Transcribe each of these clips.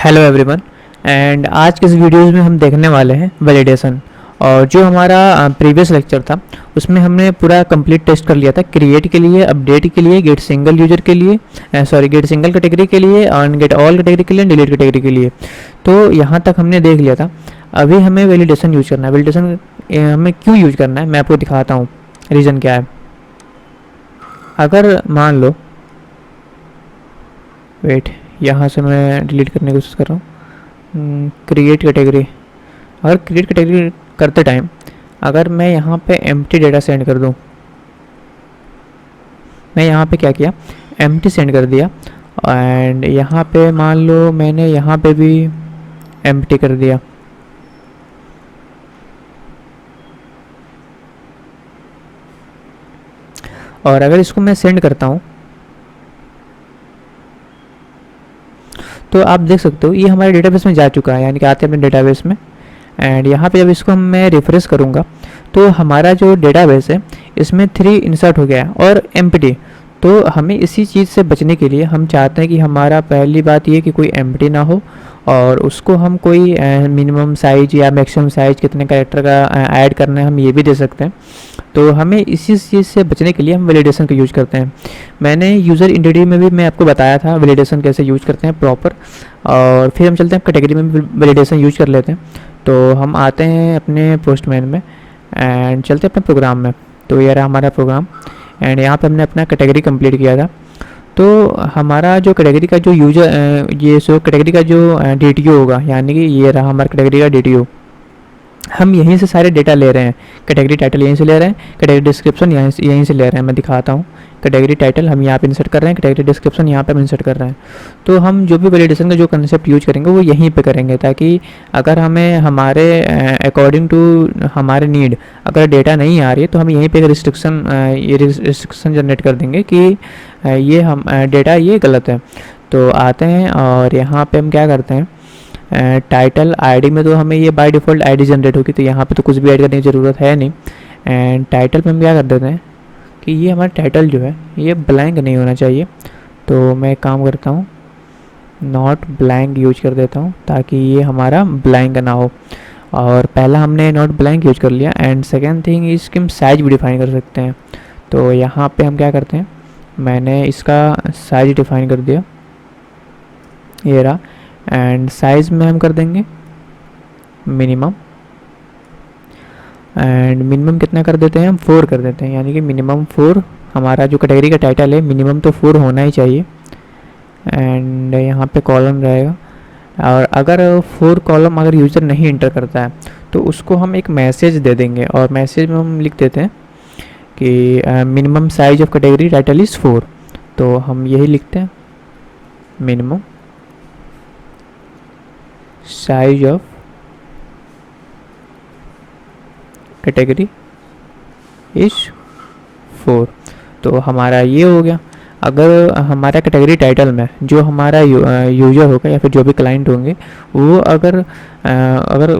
Hello everyone. And आज के इस वीडियोस में हम देखने वाले हैं वैलिडेशन। और जो हमारा प्रीवियस लेक्चर था उसमें हमने पूरा कंप्लीट टेस्ट कर लिया था, क्रिएट के लिए, अपडेट के लिए, गेट सिंगल यूजर के लिए, गेट सिंगल कैटेगरी के लिए, और गेट ऑल कैटेगरी के लिए, डिलीट कैटेगरी के लिए। तो यहाँ तक हमने देख लिया था। अभी हमें वैलिडेशन यूज करना है। वैलिडेशन हमें क्यों यूज करना है मैं आपको दिखाता हूँ, रीज़न क्या है। अगर मान लो, वेट, यहाँ से मैं डिलीट करने की कोशिश कर रहा हूँ। क्रिएट कैटेगरी, अगर क्रिएट कैटेगरी करते टाइम अगर मैं यहाँ पे एम्प्टी डेटा सेंड कर दूँ, मैं यहाँ पे क्या किया, एम्प्टी सेंड कर दिया। एंड यहाँ पे मान लो मैंने यहाँ पे भी एम्प्टी कर दिया। और अगर इसको मैं सेंड करता हूँ तो आप देख सकते हो ये हमारे डेटाबेस में जा चुका है, यानी कि आते हैं अपने डेटाबेस में। एंड यहाँ पे जब इसको मैं रिफ्रेश करूँगा तो हमारा जो डेटाबेस है इसमें 3 इंसर्ट हो गया है और एम्प्टी। तो हमें इसी चीज़ से बचने के लिए हम चाहते हैं कि हमारा पहली बात ये कि कोई एम्प्टी ना हो, और उसको हम कोई मिनिमम साइज या मैक्सिमम साइज कितने कैरेक्टर का ऐड करना है हम ये भी दे सकते हैं। तो हमें इसी चीज़ से बचने के लिए हम वैलिडेशन का यूज करते हैं। मैंने यूज़र इंटिटी में भी मैं आपको बताया था वैलिडेशन कैसे यूज करते हैं प्रॉपर। और फिर हम चलते हैं कैटेगरी में भी वैलिडेशन यूज कर लेते हैं। तो हम आते हैं अपने पोस्टमैन में एंड चलते हैं अपने प्रोग्राम में। तो ये रहा हमारा प्रोग्राम। एंड यहाँ पे हमने अपना कैटेगरी कंप्लीट किया था। तो हमारा जो कैटेगरी का जो यूजर, ये सो कैटेगरी का जो DTO होगा, यानी कि ये रहा हमारा कैटेगरी का DTO। हम यहीं से सारे डेटा ले रहे हैं। कैटेगरी टाइटल यहीं से ले रहे हैं, कैटेगरी डिस्क्रिप्शन यहीं से ले रहे हैं। मैं दिखाता हूँ। कैटेगरी टाइटल हम यहाँ पे इंसर्ट कर रहे हैं, कैटेगरी डिस्क्रिप्शन यहाँ पे हम इंसर्ट कर रहे हैं। तो हम जो भी वैलिडेशन का जो कंसेप्ट यूज करेंगे वो यहीं पे करेंगे, ताकि अगर हमें हमारे अकॉर्डिंग टू हमारे नीड अगर डेटा नहीं आ रही है तो हम यहीं पे एक रिस्ट्रिक्शन जनरेट कर देंगे कि ये हम डेटा ये गलत है। तो आते हैं और यहाँ पे हम क्या करते हैं, टाइटल आईडी में तो हमें ये बाय डिफ़ॉल्ट आईडी जनरेट होगी, तो यहाँ पे तो कुछ भी ऐड करने की ज़रूरत है नहीं। एंड टाइटल पे हम क्या कर देते हैं कि ये हमारा टाइटल जो है ये ब्लैंक नहीं होना चाहिए। तो मैं एक काम करता हूँ, नॉट ब्लैंक यूज कर देता हूँ ताकि ये हमारा ब्लैंक ना हो। और पहला हमने नॉट ब्लैंक यूज कर लिया। एंड सेकेंड थिंग इसकी हम साइज भी डिफाइन कर सकते हैं। तो यहाँ पे हम क्या करते हैं, मैंने इसका साइज डिफाइन कर दिया, ये रहा। एंड साइज़ में हम कर देंगे मिनिमम। एंड मिनिमम कितना कर देते हैं हम, 4 कर देते हैं, यानी कि मिनिमम 4। हमारा जो कैटेगरी का टाइटल है मिनिमम तो 4 होना ही चाहिए। एंड यहाँ पे कॉलम रहेगा, और अगर 4 कॉलम अगर यूज़र नहीं इंटर करता है तो उसको हम एक मैसेज दे देंगे। और मैसेज में हम लिख देते हैं कि minimum size of category title is 4। तो हम यही लिखते हैं, minimum size of category is 4। तो हमारा ये हो गया। अगर हमारा कैटेगरी टाइटल में जो हमारा यूजर होगा या फिर जो भी क्लाइंट होंगे वो अगर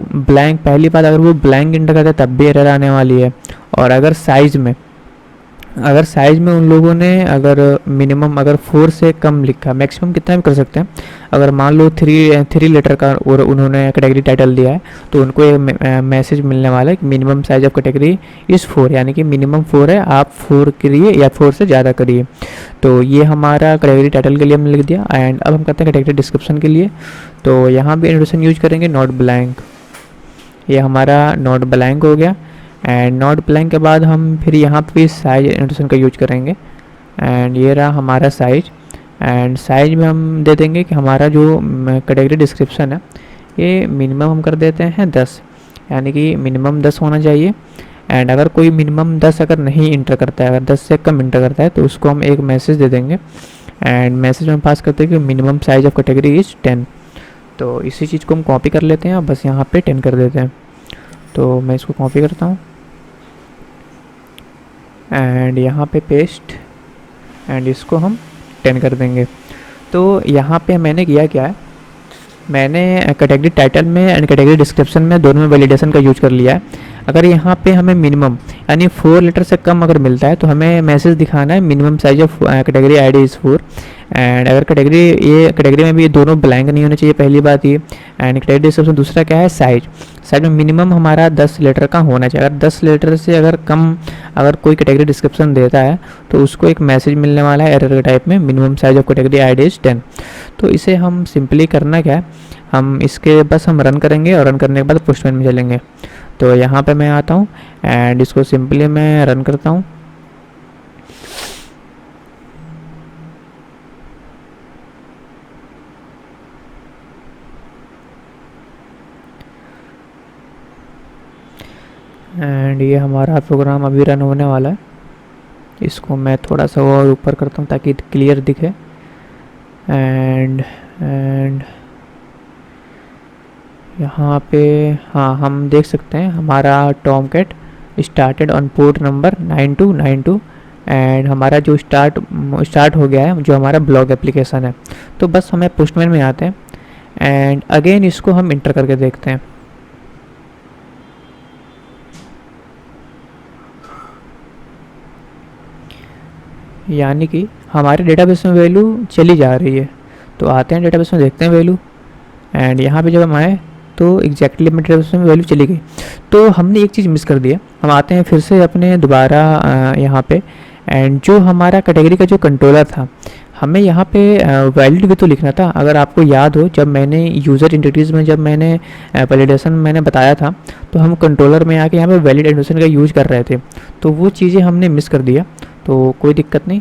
ब्लैंक, पहली बात अगर वो ब्लैंक इंटर करता है तब भी एरर आने वाली है। और अगर साइज़ में उन लोगों ने अगर मिनिमम अगर 4 से कम लिखा, मैक्सिमम कितना भी कर सकते हैं। अगर मान लो 3 लेटर का और उन्होंने कैटेगरी टाइटल दिया है तो उनको एक मैसेज मिलने वाला है कि minimum size of category is 4, यानी कि मिनिमम 4 है, आप 4 करिए या 4 से ज़्यादा करिए। तो ये हमारा कैटेगरी टाइटल के लिए हमने लिख दिया। एंड अब हम करते हैं कैटेगरी डिस्क्रिप्शन के लिए। तो यहाँ भी एनोटेशन यूज करेंगे नॉट ब्लैंक। ये हमारा नॉट ब्लैंक हो गया। एंड नॉट ब्लैंक के बाद हम फिर यहाँ पे साइज एनोटेशन का यूज करेंगे। एंड ये रहा हमारा साइज। एंड साइज में हम दे देंगे कि हमारा जो कैटेगरी डिस्क्रिप्शन है ये मिनिमम हम कर देते हैं 10, यानी कि मिनिमम 10 होना चाहिए। एंड अगर कोई मिनिमम 10 अगर नहीं इंटर करता है, अगर 10 से कम इंटर करता है तो उसको हम एक मैसेज दे देंगे। एंड मैसेज में पास करते हैं कि minimum size of category is 10। तो इसी चीज़ को हम कॉपी कर लेते हैं और बस यहाँ पे 10 कर देते हैं। तो मैं इसको कॉपी करता हूँ एंड यहाँ पे पेस्ट, एंड इसको हम 10 कर देंगे। तो यहाँ पे मैंने किया क्या है, मैंने कैटेगरी टाइटल में एंड कैटेगरी डिस्क्रिप्शन में दोनों में वैलिडेशन का यूज कर लिया है। अगर यहाँ पे हमें मिनिमम यानी 4 लेटर से कम अगर मिलता है तो हमें मैसेज दिखाना है minimum size of category ID is 4। And अगर कैटेगरी में भी ये दोनों ब्लैंक नहीं होने चाहिए, पहली बात ये। एंड कैटेगरी डिस्क्रिप्शन दूसरा क्या है, साइज में मिनिमम हमारा 10 लेटर का होना चाहिए। अगर 10 लेटर से अगर कम अगर कोई कैटेगरी डिस्क्रिप्शन देता है तो उसको एक मैसेज मिलने वाला है एरर के टाइप में, minimum size of category ID is 10। तो इसे हम सिंपली करना क्या है, हम इसके बस हम रन करेंगे और रन करने के बाद पोस्टमैन में चलेंगे। तो यहाँ पे मैं आता हूँ एंड इसको सिंपली मैं रन करता हूँ। एंड ये हमारा प्रोग्राम अभी रन होने वाला है। इसको मैं थोड़ा सा और ऊपर करता हूँ ताकि क्लियर दिखे। एंड यहाँ पे हाँ हम देख सकते हैं हमारा Tomcat started on port number 9292 and हमारा जो स्टार्ट हो गया है जो हमारा ब्लॉग एप्लीकेशन है। तो बस हमें पोस्टमैन में आते हैं एंड अगेन इसको हम इंटर करके देखते हैं। यानी कि हमारे डेटाबेस में वैल्यू चली जा रही है। तो आते हैं डेटाबेस में, देखते हैं वैल्यू। एंड यहाँ पे जब हम आए तो एग्जैक्टली अपने डेटाबेस में वैल्यू चली गई। तो हमने एक चीज़ मिस कर दिया। हम आते हैं फिर से अपने दोबारा यहाँ पे, एंड जो हमारा कैटेगरी का जो कंट्रोलर था हमें यहाँ पे वैलिड भी तो लिखना था। अगर आपको याद हो जब मैंने यूज़र इंटरफेस में जब मैंने वैलिडेशन मैंने बताया था तो हम कंट्रोलर में आके यहाँ पे वैलिड एडिशन का यूज़ कर रहे थे, तो वो चीज़ें हमने मिस कर दिया। तो कोई दिक्कत नहीं,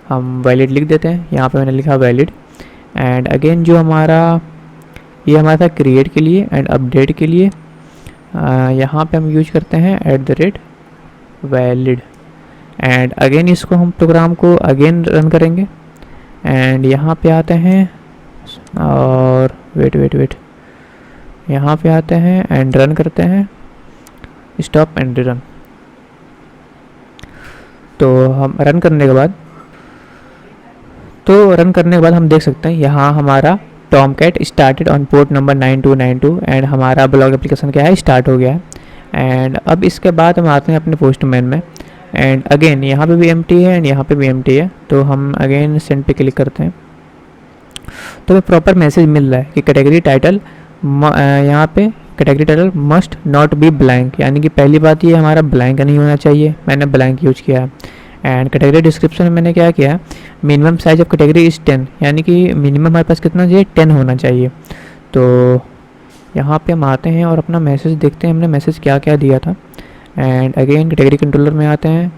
हम वैलिड लिख देते हैं। यहाँ पे मैंने लिखा वैलिड। एंड अगेन जो ये हमारा था क्रिएट के लिए एंड अपडेट के लिए, यहाँ पे हम यूज करते हैं @valid। एंड अगेन इसको हम प्रोग्राम को अगेन रन करेंगे एंड यहाँ पे आते हैं और वेट यहाँ पे आते हैं एंड रन करते हैं, स्टॉप एंड रन। तो हम रन करने के बाद हम देख सकते हैं यहाँ हमारा Tomcat started on port number 9292 and हमारा ब्लॉग एप्लीकेशन क्या है, स्टार्ट हो गया है। एंड अब इसके बाद हम आते हैं अपने पोस्टमैन में एंड अगेन यहाँ पे भी एम्प्टी है एंड यहाँ पे भी एम्प्टी है। तो हम अगेन सेंड पे क्लिक करते हैं तो हमें प्रॉपर मैसेज मिल रहा है कि कैटेगरी टाइटल यहाँ पे category title must not be blank, यानी कि पहली बात ये हमारा ब्लैंक नहीं होना चाहिए, मैंने ब्लैंक यूज किया है। एंड कैटेगरी डिस्क्रिप्शन में मैंने क्या किया, minimum size of category is 10, यानी कि मिनिमम हमारे पास कितना चाहिए, 10 होना चाहिए। तो यहाँ पे हम आते हैं और अपना मैसेज देखते हैं हमने मैसेज क्या क्या दिया था। एंड अगेन कैटेगरी कंट्रोलर में आते हैं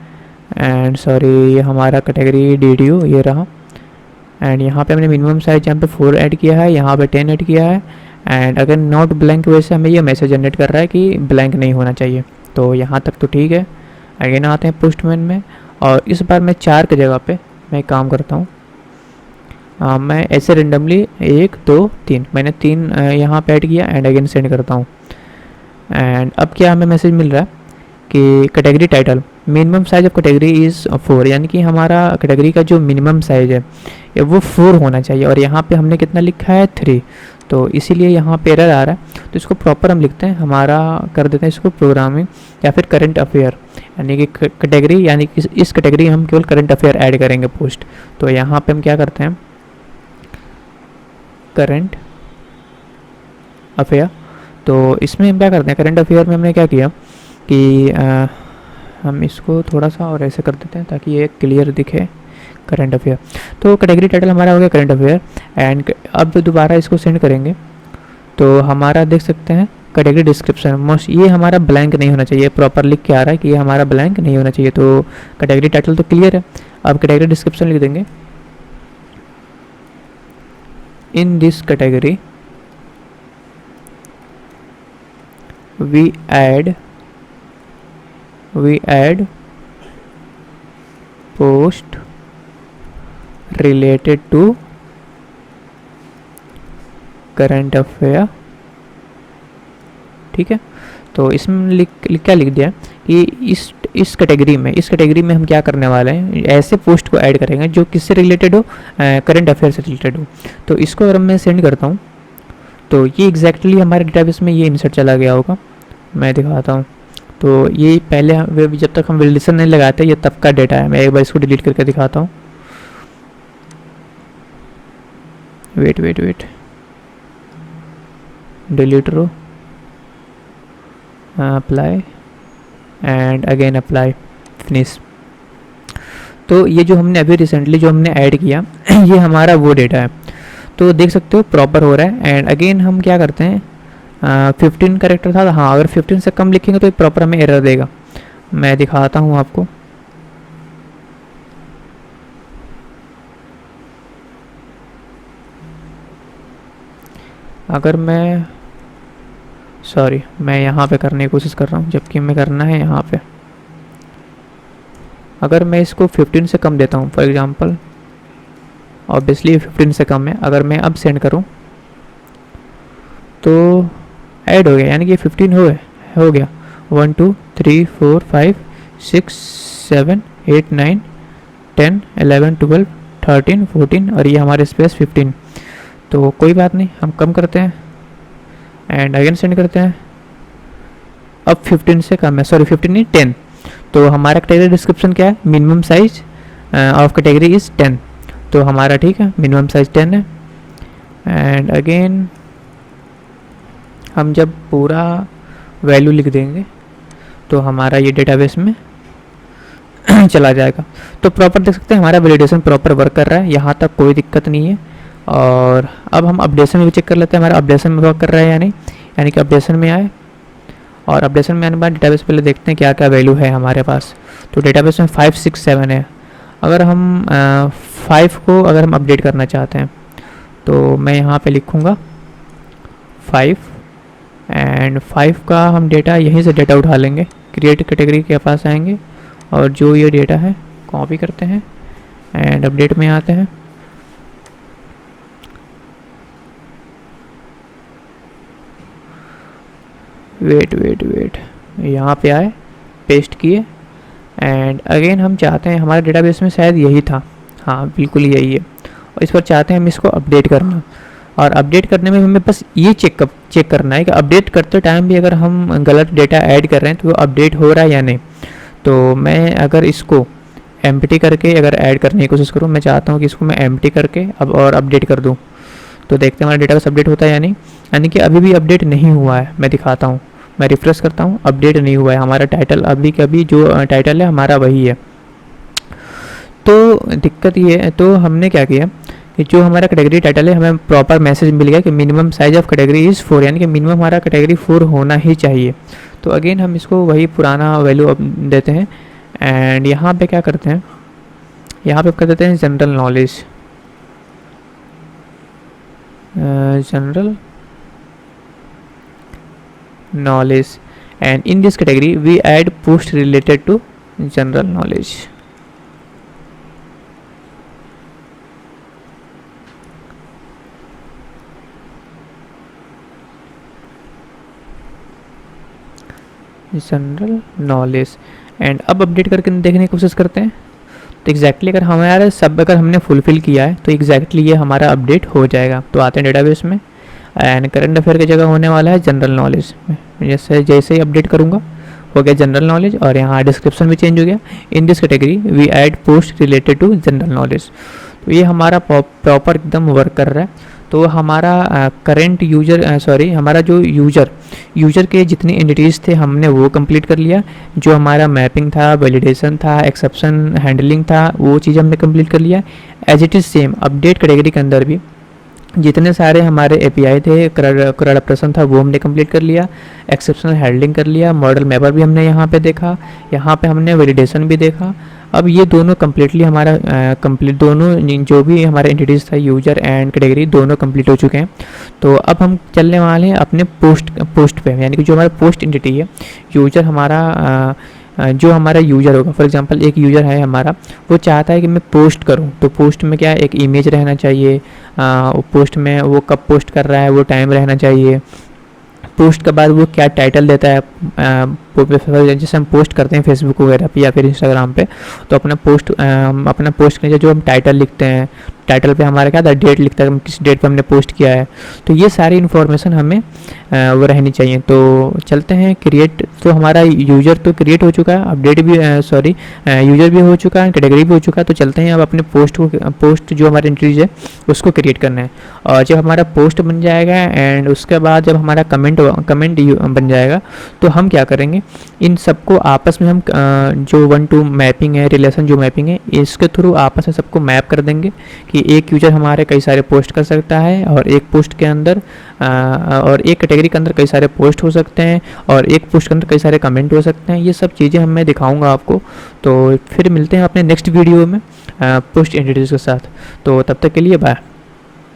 एंड सॉरी हमारा कैटेगरी DDU ये रहा। एंड यहाँ पे हमने मिनिमम साइज यहाँ पे 4 ऐड किया है, यहाँ पे 10 ऐड किया है। एंड अगर नॉट ब्लैंक की वजह से हमें ये मैसेज जनरेट कर रहा है कि ब्लैंक नहीं होना चाहिए। तो यहाँ तक तो ठीक है। अगेन आते हैं पोस्टमैन में और इस बार मैं 4 की जगह पे मैं काम करता हूँ। मैं ऐसे रेंडमली 1 2 3 मैंने 3 यहाँ पे ऐड किया एंड अगेन सेंड करता हूँ। एंड अब क्या हमें मैसेज मिल रहा है कि category title minimum size of category is 4, यानी कि हमारा कैटेगरी का जो मिनिमम साइज है वो 4 होना चाहिए और यहाँ पे हमने कितना लिखा है 3, तो इसीलिए यहाँ पे एरर आ रहा है। तो इसको प्रॉपर हम लिखते हैं, हमारा कर देते हैं इसको प्रोग्रामिंग या फिर करंट अफेयर, यानी कि कैटेगरी यानी कि इस कैटेगरी में हम केवल करंट अफेयर ऐड करेंगे पोस्ट। तो यहाँ पे हम क्या करते हैं करंट अफेयर। तो इसमें हम क्या करते हैं करंट अफेयर में हमने क्या किया कि हम इसको थोड़ा सा और ऐसे कर देते हैं ताकि ये क्लियर दिखे करंट अफेयर। तो कैटेगरी टाइटल हमारा हो गया करंट अफेयर। एंड अब दोबारा इसको सेंड करेंगे तो हमारा देख सकते हैं कैटेगरी डिस्क्रिप्शन मोस्ट, ये हमारा ब्लैंक नहीं होना चाहिए, प्रॉपर लिख के आ रहा है कि ये हमारा ब्लैंक नहीं होना चाहिए। तो कैटेगरी टाइटल तो क्लियर है, अब कैटेगरी डिस्क्रिप्शन लिख देंगे। In this category we add post related to current affair. ठीक है, तो इसमें क्या लिख दिया कि इस कैटेगरी में हम क्या करने वाले हैं, ऐसे पोस्ट को ऐड करेंगे जो किससे रिलेटेड हो, करंट अफेयर से रिलेटेड हो। तो इसको अगर मैं सेंड करता हूँ तो ये एग्जैक्टली हमारे डेटाबेस में ये इंसर्ट चला गया होगा, मैं दिखाता हूँ। तो ये पहले जब तक हम वैलिडेशन नहीं लगाते ये तब का डेटा है। मैं एक बार इसको डिलीट करके दिखाता हूँ। Wait delete row, apply and again apply, finish. तो ये जो हमने अभी रिसेंटली जो हमने ऐड किया ये हमारा वो डेटा है। तो देख सकते हो प्रॉपर हो रहा है। एंड अगेन हम क्या करते हैं, 15 कैरेक्टर था, हाँ अगर 15 से कम लिखेंगे तो ये प्रॉपर हमें एरर देगा। मैं दिखाता हूँ आपको। अगर मैं मैं यहाँ पे करने की कोशिश कर रहा हूँ, जबकि हमें करना है यहाँ पे। अगर मैं इसको 15 से कम देता हूँ फॉर एग्जांपल, ऑब्वियसली 15 से कम है, अगर मैं अब सेंड करूँ तो ऐड हो गया, यानी कि 15 हो गया। 1 2 3 4 5 6 7 8 9 10 11 12 13 14 और ये हमारे स्पेस 15। तो कोई बात नहीं, हम कम करते हैं एंड अगेन सेंड करते हैं। अब 15 से कम है, 15 नहीं 10। तो हमारा कैटेगरी डिस्क्रिप्शन क्या है, minimum size of category is 10। तो हमारा ठीक है, मिनिमम साइज 10 है। एंड अगेन हम जब पूरा वैल्यू लिख देंगे तो हमारा ये डेटाबेस में चला जाएगा। तो प्रॉपर देख सकते हैं हमारा वैलिडेशन प्रॉपर वर्क कर रहा है, यहाँ तक कोई दिक्कत नहीं है। और अब हम अपडेशन में भी चेक कर लेते हैं हमारा अपडेशन में वर्क कर रहा है या नहीं। यानी कि अपडेशन में आए और अपडेशन में आने के बाद डेटाबेस पहले देखते हैं क्या क्या वैल्यू है हमारे पास। तो डेटाबेस में 5 6 7 है। अगर हम 5 को अगर हम अपडेट करना चाहते हैं तो मैं यहाँ पे लिखूँगा 5 एंड 5 का हम डेटा यहीं से डेटा उठा लेंगे, क्रिएट कैटेगरी के पास आएंगे और जो ये डेटा है कॉपी करते हैं एंड अपडेट में आते हैं। वेट यहाँ पे आए, पेस्ट किए एंड अगेन हम चाहते हैं हमारे डेटाबेस में शायद यही था, हाँ बिल्कुल यही है। और इस पर चाहते हैं हम इसको अपडेट करना। और अपडेट करने में हमें बस ये चेक करना है कि अपडेट करते टाइम भी अगर हम गलत डेटा ऐड कर रहे हैं तो वो अपडेट हो रहा है या नहीं। तो मैं अगर इसको एम्प्टी करके अगर ऐड करने की कोशिश करूँ, मैं चाहता हूँ कि इसको मैं एम्प्टी करके अब और अपडेट कर दूँ, तो देखते हैं हमारा डेटाबेस अपडेट होता है या नहीं। यानी कि अभी भी अपडेट नहीं हुआ है। मैं दिखाता हूँ, मैं रिफ्रेश करता हूँ, अपडेट नहीं हुआ है। हमारा टाइटल अभी के अभी जो टाइटल है हमारा वही है। तो दिक्कत ये है, तो हमने क्या किया कि जो हमारा कैटेगरी टाइटल है हमें प्रॉपर मैसेज मिल गया कि minimum size of category is 4, यानी कि मिनिमम हमारा कैटेगरी 4 होना ही चाहिए। तो अगेन हम इसको वही पुराना वैल्यू देते हैं एंड यहाँ पे क्या करते हैं, यहाँ पे कर देते हैं general knowledge, general knowledge, and in this category we add post related to general knowledge. General knowledge and अब अपडेट करके देखने की कोशिश करते हैं। तो एग्जैक्टली अगर हमारा सब अगर हमने फुलफिल किया है तो एग्जैक्टली ये हमारा अपडेट हो जाएगा। तो आते हैं डेटाबेस में एंड करंट अफेयर की जगह होने वाला है जनरल नॉलेज। जैसे ही अपडेट करूँगा हो गया जनरल नॉलेज और यहाँ डिस्क्रिप्शन भी चेंज हो गया। In this category we add post related to general knowledge. तो ये हमारा प्रॉपर एकदम वर्क कर रहा है। तो हमारा करेंट यूजर हमारा जो यूजर के जितनी एंटिटीज़ थे हमने वो कंप्लीट कर लिया। जो हमारा मैपिंग था, वैलिडेशन था, एक्सेप्शन हैंडलिंग था, वो चीज़ हमने कंप्लीट कर लिया। As it is same update category के अंदर भी जितने सारे हमारे एपीआई थे, CRUD ऑपरेशन था, वो हमने कंप्लीट कर लिया। एक्सेप्शनल हैंडलिंग कर लिया। मॉडल मैपर भी हमने यहाँ पे देखा, यहाँ पे हमने वैलिडेशन भी देखा। अब ये दोनों कम्प्लीटली हमारा कंप्लीट दोनों जो भी हमारे एंटिटीज़ था, यूजर एंड कैटेगरी, दोनों कंप्लीट हो चुके हैं। तो अब हम चलने वाले हैं अपने पोस्ट पे, यानी कि जो हमारा पोस्ट एंटिटी है, यूजर हमारा जो हमारा यूजर होगा। फॉर एग्जांपल एक यूज़र है हमारा, वो चाहता है कि मैं पोस्ट करूं, तो पोस्ट में क्या एक इमेज रहना चाहिए, पोस्ट में वो कब पोस्ट कर रहा है वो टाइम रहना चाहिए, पोस्ट के बाद वो क्या टाइटल देता है जैसे हम पोस्ट करते हैं फेसबुक वगैरह पे या फिर इंस्टाग्राम पे, तो अपना पोस्ट के जो हम टाइटल लिखते हैं, टाइटल पे हमारा क्या था, डेट लिखता है, किस डेट पे हमने पोस्ट किया है, तो ये सारी इन्फॉर्मेशन हमें वो रहनी चाहिए। तो चलते हैं क्रिएट। तो हमारा यूज़र तो क्रिएट हो चुका है, अपडेट भी यूज़र भी हो चुका है, कैटेगरी भी हो चुका है। तो चलते हैं अब अपने पोस्ट जो हमारे एंट्रीज है उसको क्रिएट करना है। और जब हमारा पोस्ट बन जाएगा एंड उसके बाद जब हमारा कमेंट बन जाएगा, तो हम क्या करेंगे, इन सबको आपस में हम जो 1-to मैपिंग है, रिलेशन जो मैपिंग है, इसके थ्रू आपस में सबको मैप कर देंगे कि एक यूज़र हमारे कई सारे पोस्ट कर सकता है, और एक पोस्ट के अंदर और एक कैटेगरी के अंदर कई सारे पोस्ट हो सकते हैं, और एक पोस्ट के अंदर कई सारे कमेंट हो सकते हैं। ये सब चीज़ें मैं दिखाऊंगा आपको। तो फिर मिलते हैं अपने नेक्स्ट वीडियो में पोस्ट एंटिटीज़ के साथ। तो तब तक के लिए बाय।